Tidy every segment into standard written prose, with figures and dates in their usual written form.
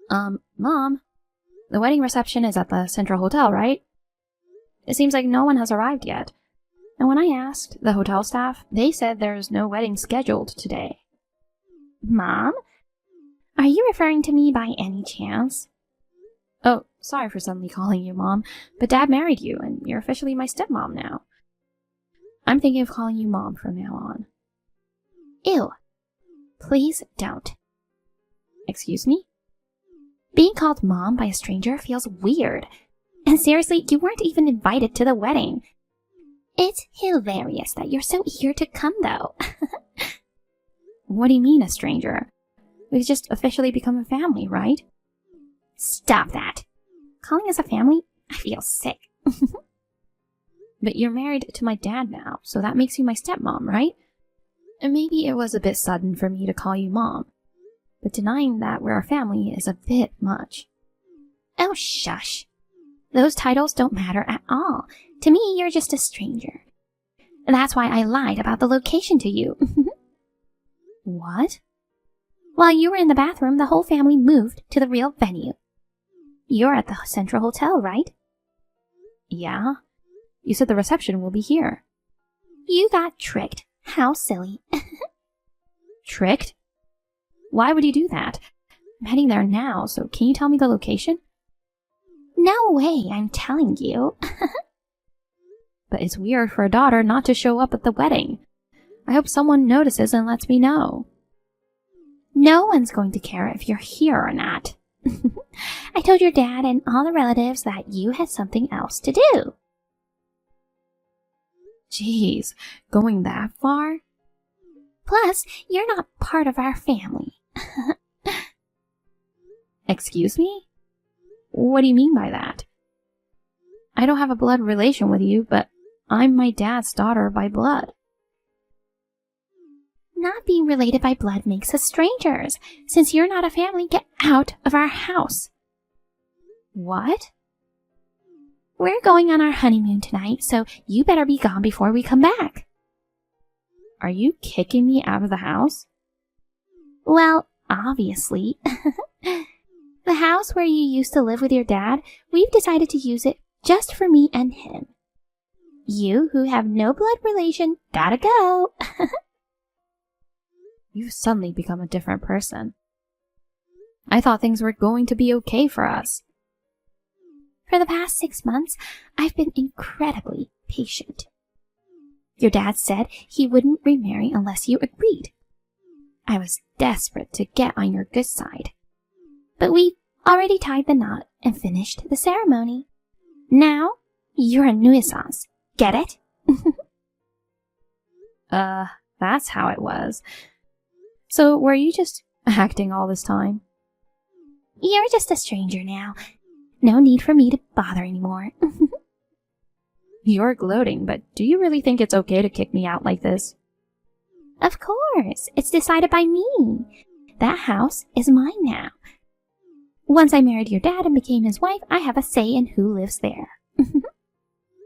Mom, the wedding reception is at the Central Hotel, right? It seems like no one has arrived yet. And when I asked the hotel staff, they said there's no wedding scheduled today. Mom? Are you referring to me by any chance? Oh, sorry for suddenly calling you Mom, but Dad married you, and you're officially my stepmom now. I'm thinking of calling you Mom from now on. Ew. Please don't. Excuse me? Being called Mom by a stranger feels weird. And seriously, you weren't even invited to the wedding. It's hilarious that you're so eager to come, though. What do you mean, a stranger? We've just officially become a family, right? Stop that. Calling us a family? I feel sick. But you're married to my dad now, so that makes you my stepmom, right? And maybe it was a bit sudden for me to call you Mom, but denying that we're a family is a bit much. Oh, shush. Those titles don't matter at all. To me, you're just a stranger. That's why I lied about the location to you. What? While you were in the bathroom, the whole family moved to the real venue. You're at the Central Hotel, right? Yeah. You said the reception will be here. You got tricked. How silly. Tricked? Why would you do that? I'm heading there now, so can you tell me the location? No way, I'm telling you. But it's weird for a daughter not to show up at the wedding. I hope someone notices and lets me know. No one's going to care if you're here or not. I told your dad and all the relatives that you had something else to do. Jeez, going that far? Plus, you're not part of our family. Excuse me? What do you mean by that? I don't have a blood relation with you, but I'm my dad's daughter by blood. Not being related by blood makes us strangers. Since you're not a family, get out of our house. What? We're going on our honeymoon tonight, so you better be gone before we come back. Are you kicking me out of the house? Well, obviously. The house where you used to live with your dad, we've decided to use it just for me and him. You, who have no blood relation, gotta go. You've suddenly become a different person. I thought things were going to be okay for us. For the past 6 months, I've been incredibly patient. Your dad said he wouldn't remarry unless you agreed. I was desperate to get on your good side. But we've already tied the knot and finished the ceremony. Now, you're a nuisance. Get it? That's how it was. So, were you just acting all this time? You're just a stranger now. No need for me to bother anymore. You're gloating, but do you really think it's okay to kick me out like this? Of course. It's decided by me. That house is mine now. Once I married your dad and became his wife, I have a say in who lives there.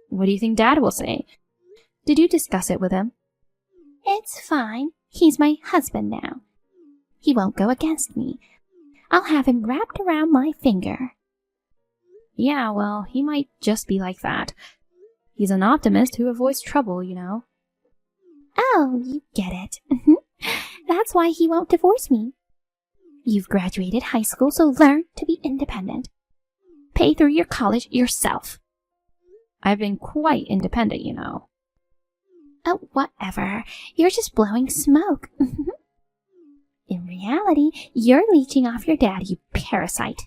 What do you think Dad will say? Did you discuss it with him? It's fine. He's my husband now. He won't go against me. I'll have him wrapped around my finger. Yeah, well, he might just be like that. He's an optimist who avoids trouble, you know. Oh, you get it. That's why he won't divorce me. You've graduated high school, so learn to be independent. Pay through your college yourself. I've been quite independent, you know. Oh, whatever. You're just blowing smoke. In reality, you're leeching off your dad, you parasite.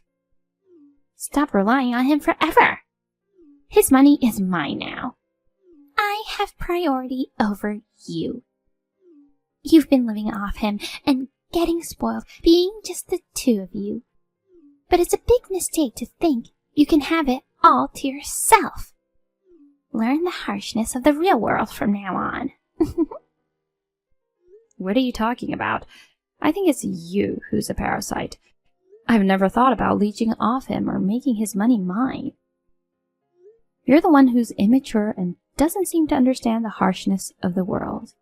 Stop relying on him forever. His money is mine now. I have priority over you. You've been living off him and getting spoiled, being just the two of you. But it's a big mistake to think you can have it all to yourself. Learn the harshness of the real world from now on. What are you talking about? I think it's you who's a parasite. I've never thought about leeching off him or making his money mine. You're the one who's immature and doesn't seem to understand the harshness of the world.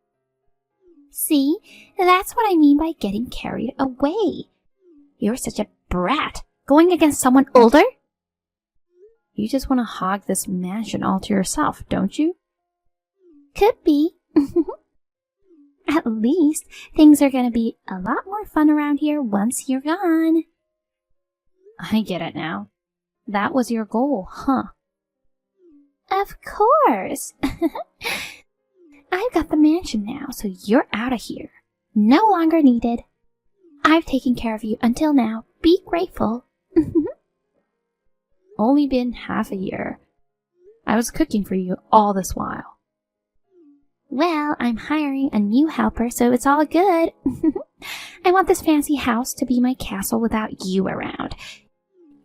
See, that's what I mean by getting carried away. You're such a brat, Going against someone older? You just want to hog this mansion all to yourself, don't you? Could be. At least things are going to be a lot more fun around here once you're gone. I get it now. That was your goal, huh? Of course. I've got the mansion now, so you're out of here. No longer needed. I've taken care of you until now. Be grateful. Only been half a year. I was cooking for you all this while. Well, I'm hiring a new helper, so it's all good. I want this fancy house to be my castle without you around.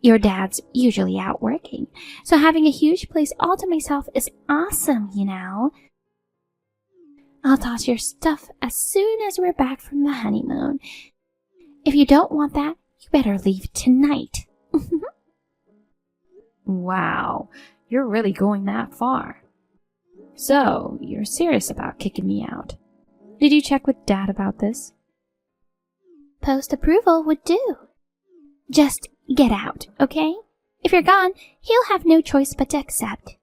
Your dad's usually out working, so having a huge place all to myself is awesome, you know. I'll toss your stuff as soon as we're back from the honeymoon. If you don't want that, you better leave tonight. Wow, you're really going that far. So, you're serious about kicking me out. Did you check with Dad about this? Post-approval would do. Just get out, okay? If you're gone, he'll have no choice but to accept.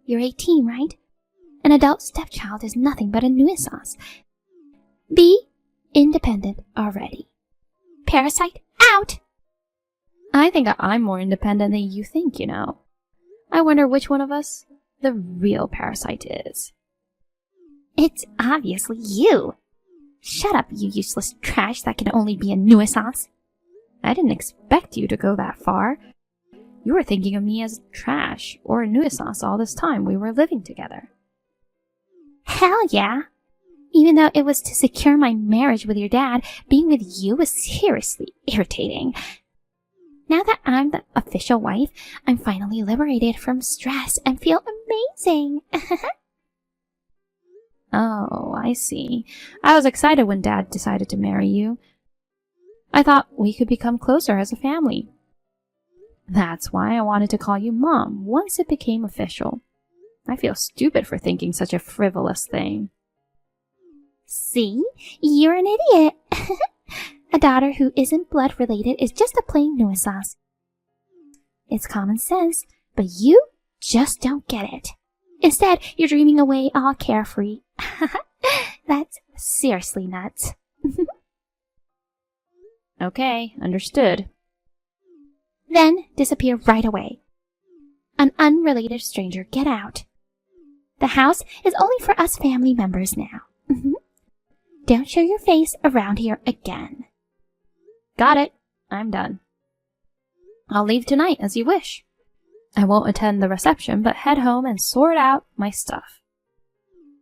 You're 18, right? An adult stepchild is nothing but a nuisance. Be independent already. Parasite, out! I think I'm more independent than you think, you know. I wonder which one of us the real parasite is. It's obviously you. Shut up, you useless trash that can only be a nuisance. I didn't expect you to go that far. You were thinking of me as trash or a nuisance all this time we were living together. Hell yeah. Even though it was to secure my marriage with your dad, being with you was seriously irritating. Now that I'm the official wife, I'm finally liberated from stress and feel amazing. Oh, I see. I was excited when Dad decided to marry you. I thought we could become closer as a family. That's why I wanted to call you Mom once it became official. I feel stupid for thinking such a frivolous thing. See? You're an idiot. A daughter who isn't blood related is just a plain nuisance. It's common sense, but you just don't get it. Instead, you're dreaming away all carefree. That's seriously nuts. Okay, understood. Then disappear right away. An unrelated stranger, get out. The house is only for us family members now. Don't show your face around here again. Got it. I'm done. I'll leave tonight as you wish. I won't attend the reception, but head home and sort out my stuff.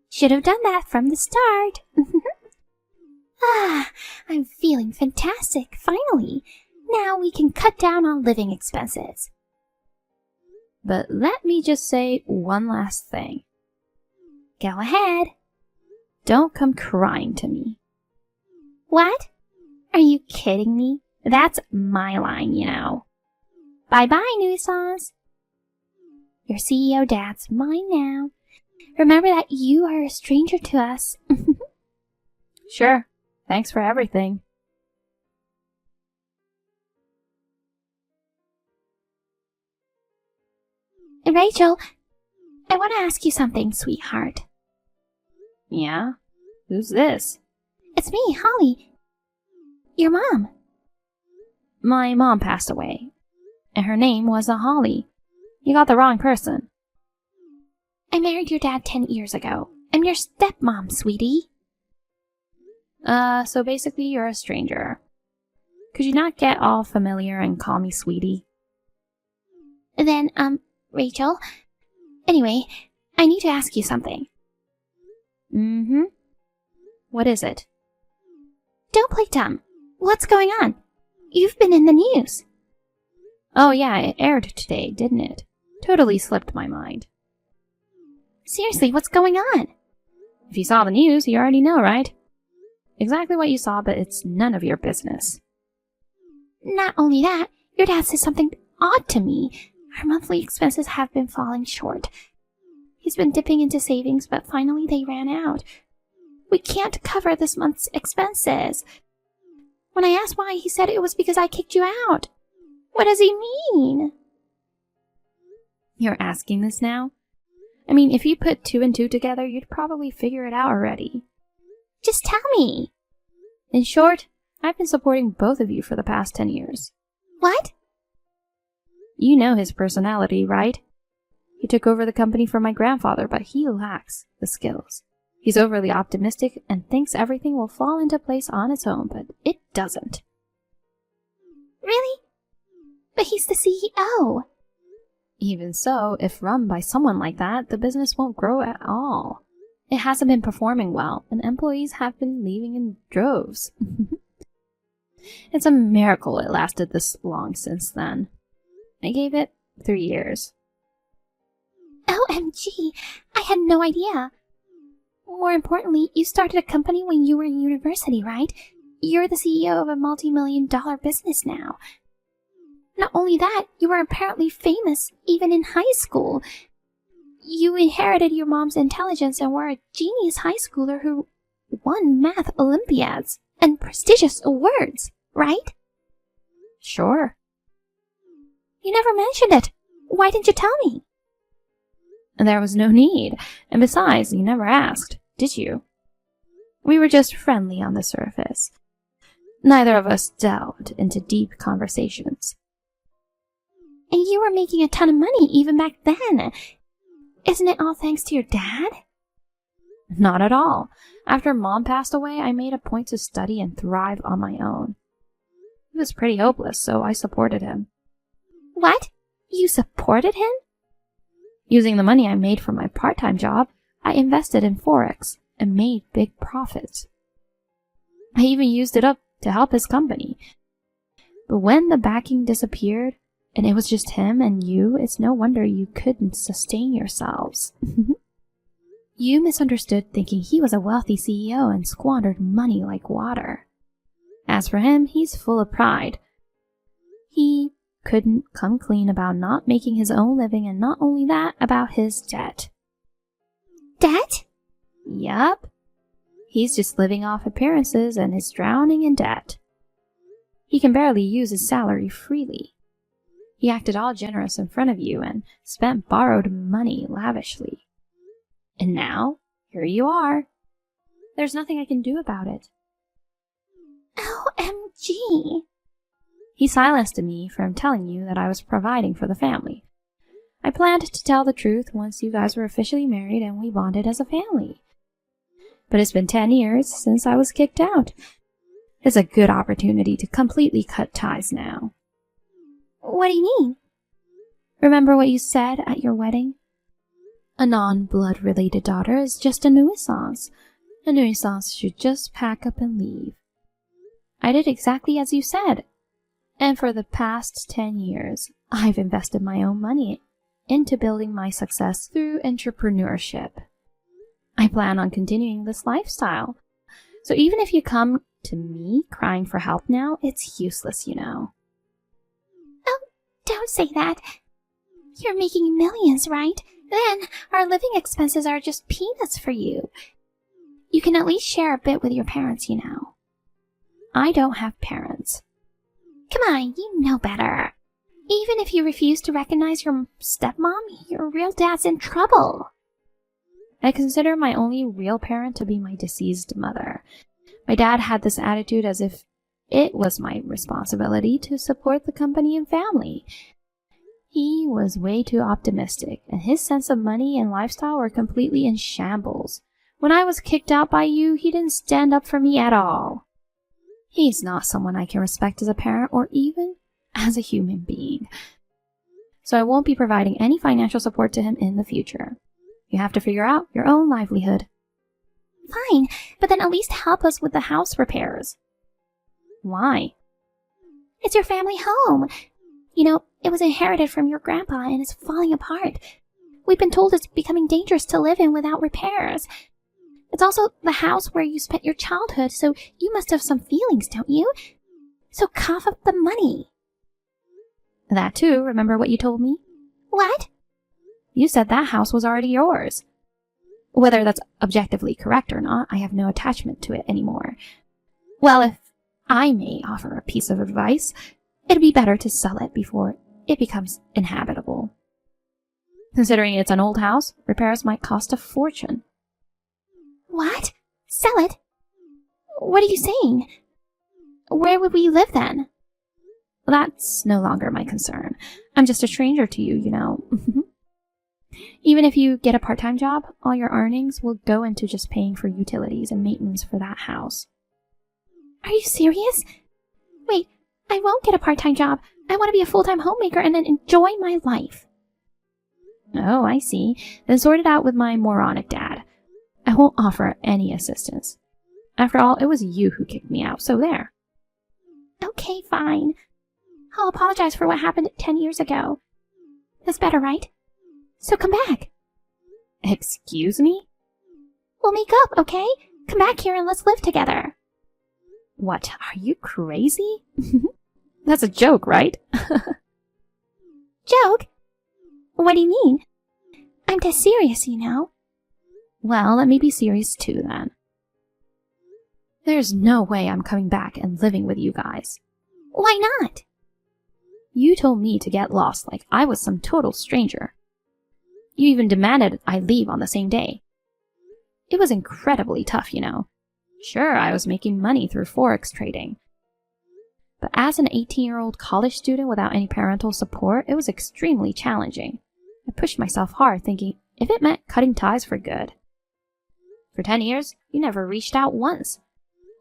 Should have done that from the start. I'm feeling fantastic, finally. Now we can cut down on living expenses. But let me just say one last thing. Go ahead. Don't come crying to me. What? Are you kidding me? That's my line, you know. Bye-bye, nuisance. Your CEO dad's mine now. Remember that you are a stranger to us. Sure. Thanks for everything. Rachel, I want to ask you something, sweetheart. Yeah? Who's this? It's me, Holly. Your mom. My mom passed away, and her name wasn't Holly. You got the wrong person. I married your dad 10 years ago. I'm your stepmom, sweetie. So basically you're a stranger. Could you not get all familiar and call me sweetie? Then, Rachel. Anyway, I need to ask you something. What is it? Don't play dumb. What's going on? You've been in the news. Oh yeah, it aired today, didn't it? Totally slipped my mind. Seriously, what's going on? If you saw the news, you already know, right? Exactly what you saw, but it's none of your business. Not only that, your dad says something odd to me. Our monthly expenses have been falling short. He's been dipping into savings, but finally they ran out. We can't cover this month's expenses. When I asked why, he said it was because I kicked you out. What does he mean? You're asking this now? I mean, if you put 2 and 2 together, you'd probably figure it out already. Just tell me. In short, I've been supporting both of you for the past 10 years. What? You know his personality, right? He took over the company from my grandfather, but he lacks the skills. He's overly optimistic and thinks everything will fall into place on its own, but it doesn't. Really? But he's the CEO. Even so, if run by someone like that, the business won't grow at all. It hasn't been performing well, and employees have been leaving in droves. It's a miracle it lasted this long since then. I gave it 3 years. OMG, I had no idea. More importantly, you started a company when you were in university, right? You're the CEO of a multi-million-dollar business now. Not only that, you were apparently famous even in high school. You inherited your mom's intelligence and were a genius high schooler who won math Olympiads and prestigious awards, right? Sure. You never mentioned it. Why didn't you tell me? There was no need, and besides, you never asked, did you? We were just friendly on the surface. Neither of us delved into deep conversations. And you were making a ton of money even back then. Isn't it all thanks to your dad? Not at all. After Mom passed away, I made a point to study and thrive on my own. He was pretty hopeless, so I supported him. What? You supported him? Using the money I made from my part-time job, I invested in Forex and made big profits. I even used it up to help his company. But when the backing disappeared, and it was just him and you, it's no wonder you couldn't sustain yourselves. You misunderstood, thinking he was a wealthy CEO and squandered money like water. As for him, he's full of pride. He couldn't come clean about not making his own living, and not only that, about his debt. Debt? Yup. He's just living off appearances and is drowning in debt. He can barely use his salary freely. He acted all generous in front of you and spent borrowed money lavishly. And now, here you are. There's nothing I can do about it. OMG. He silenced me from telling you that I was providing for the family. I planned to tell the truth once you guys were officially married and we bonded as a family. But it's been 10 years since I was kicked out. It's a good opportunity to completely cut ties now. What do you mean? Remember what you said at your wedding? A non-blood related daughter is just a nuisance. A nuisance should just pack up and leave. I did exactly as you said. And for the past 10 years, I've invested my own money into building my success through entrepreneurship. I plan on continuing this lifestyle. So even if you come to me crying for help now, it's useless, you know. Oh, don't say that. You're making millions, right? Then our living expenses are just peanuts for you. You can at least share a bit with your parents, you know. I don't have parents. Come on, you know better. Even if you refuse to recognize your stepmom, your real dad's in trouble. I consider my only real parent to be my deceased mother. My dad had this attitude as if it was my responsibility to support the company and family. He was way too optimistic, and his sense of money and lifestyle were completely in shambles. When I was kicked out by you, he didn't stand up for me at all. He's not someone I can respect as a parent or even as a human being. So I won't be providing any financial support to him in the future. You have to figure out your own livelihood. Fine, but then at least help us with the house repairs. Why? It's your family home. You know, it was inherited from your grandpa and it's falling apart. We've been told it's becoming dangerous to live in without repairs. It's also the house where you spent your childhood, so you must have some feelings, don't you? So cough up the money. That too, remember what you told me? What? You said that house was already yours. Whether that's objectively correct or not, I have no attachment to it anymore. Well, if I may offer a piece of advice, It'd be better to sell it before it becomes inhabitable. Considering it's an old house, repairs might cost a fortune. What? Sell it? What are you saying? Where would we live then? That's no longer my concern. I'm just a stranger to you, you know. Even if you get a part-time job, all your earnings will go into just paying for utilities and maintenance for that house. Are you serious? Wait, I won't get a part-time job. I want to be a full-time homemaker and then enjoy my life. Oh, I see. Then sort it out with my moronic dad. I won't offer any assistance. After all, it was you who kicked me out, so there. Okay, fine. I'll apologize for what happened 10 years ago. That's better, right? So come back. Excuse me? We'll make up, okay? Come back here and let's live together. What, are you crazy? That's a joke, right? Joke? What do you mean? I'm dead serious, you know. Well, let me be serious too, then. There's no way I'm coming back and living with you guys. Why not? You told me to get lost like I was some total stranger. You even demanded I leave on the same day. It was incredibly tough, you know. Sure, I was making money through Forex trading. But as an 18-year-old college student without any parental support, it was extremely challenging. I pushed myself hard, thinking if it meant cutting ties for good. For 10 years, you never reached out once.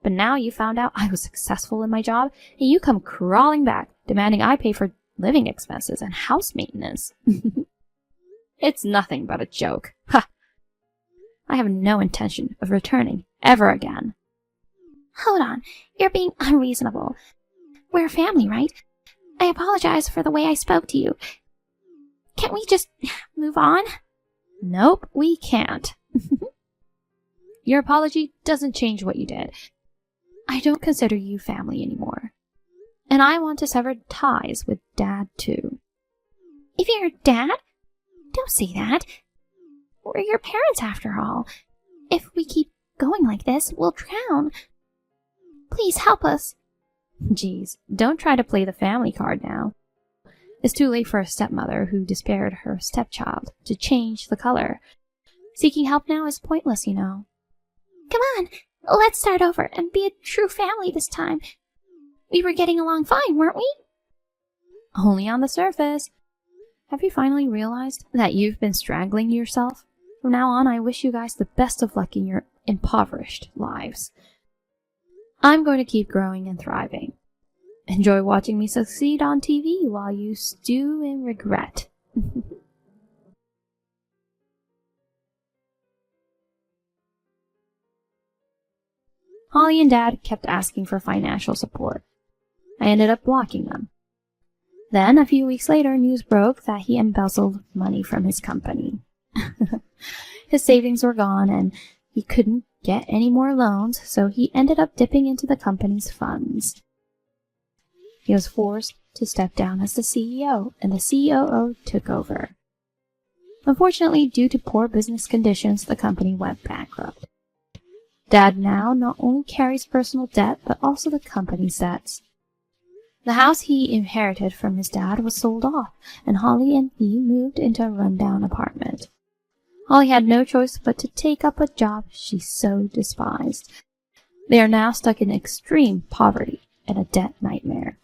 But now you found out I was successful in my job, and you come crawling back, demanding I pay for living expenses and house maintenance. It's nothing but a joke. Ha! I have no intention of returning ever again. Hold on, you're being unreasonable. We're family, right? I apologize for the way I spoke to you. Can't we just move on? Nope, we can't. Your apology doesn't change what you did. I don't consider you family anymore. And I want to sever ties with Dad, too. If you're Dad? Don't say that. We're your parents, after all. If we keep going like this, we'll drown. Please help us. Geez, don't try to play the family card now. It's too late for a stepmother who despaired her stepchild to change the color. Seeking help now is pointless, you know. Come on, let's start over and be a true family this time. We were getting along fine, weren't we? Only on the surface. Have you finally realized that you've been strangling yourself? From now on, I wish you guys the best of luck in your impoverished lives. I'm going to keep growing and thriving. Enjoy watching me succeed on TV while you stew in regret. Holly and Dad kept asking for financial support. I ended up blocking them. Then, a few weeks later, news broke that he embezzled money from his company. His savings were gone, and he couldn't get any more loans, so he ended up dipping into the company's funds. He was forced to step down as the CEO, and the COO took over. Unfortunately, due to poor business conditions, the company went bankrupt. Dad now not only carries personal debt, but also the company's debts. The house he inherited from his dad was sold off, and Holly and he moved into a rundown apartment. Holly had no choice but to take up a job she so despised. They are now stuck in extreme poverty and a debt nightmare.